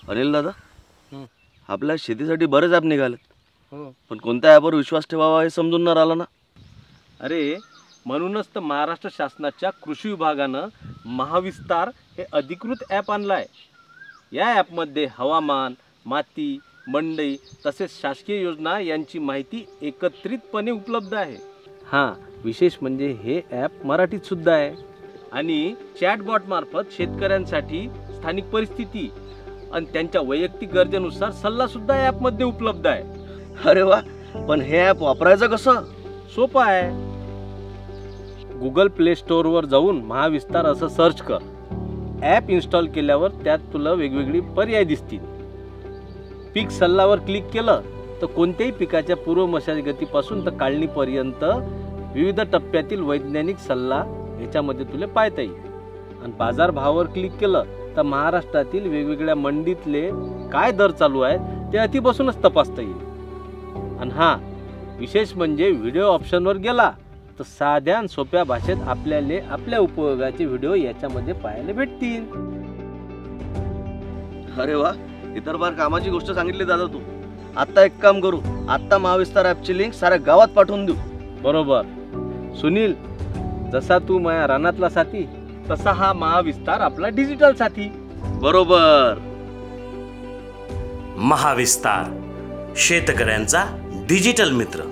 अनिल दादा, हं. आपल्या शेतीसाठी बरेच ॲप निघालेत, हो. पण कोणत्या ॲपवर विश्वास ठेवावा हे समजून न राहिलं ना. अरे म्हणूनच तर महाराष्ट्र शासनाच्या कृषी विभागानं महाविस्तार हे अधिकृत ॲप आणलं आहे. या ॲपमध्ये हवामान, माती, मंडई तसेच शासकीय योजना यांची माहिती एकत्रितपणे उपलब्ध आहे. हां, विशेष म्हणजे हे ॲप मराठीत सुद्धा आहे आणि चॅटबॉट मार्फत शेतकऱ्यांसाठी स्थानिक परिस्थिती आणि त्यांच्या वैयक्तिक गरजेनुसार सल्ला सुद्धा ॲपमध्ये उपलब्ध आहे. अरे वा, पण हे ॲप वापरायचं कसं? सोपं आहे. गुगल प्ले स्टोअरवर जाऊन महाविस्तार असं सर्च कर. ॲप इन्स्टॉल केल्यावर त्यात तुला वेगवेगळी पर्याय दिसतील. पीक सल्लावर क्लिक केलं तर कोणत्याही पिकाच्या पूर्व मशागतीपासून तर काढणीपर्यंत विविध टप्प्यातील वैज्ञानिक सल्ला याच्यामध्ये तुला पाहता येईल. आणि बाजारभावावर क्लिक केलं तर महाराष्ट्रातील वेगवेगळ्या मंडीतले काय दर चालू आहेत ते अति बसूनच तपासता येईल. आणि हां, विशेष म्हणजे व्हिडिओ ऑप्शनवर गेला तर साध्या आणि सोप्या भाषेत आपल्याला आपल्या उपयोगाचे व्हिडिओ याच्यामध्ये पाहायला भेटतील. अरे वा, इतर फार कामाची गोष्ट सांगितली दादा तू. आत्ता एक काम करू, आत्ता महाविस्तार ॲपची लिंक साऱ्या गावात पाठवून देऊ. बरोबर सुनील, जसा तू माझ्या रानातला साथी तसा हा महाविस्तार आपला डिजिटल साथी. बरोबर. महाविस्तार शेतकऱ्यांचा डिजिटल मित्र.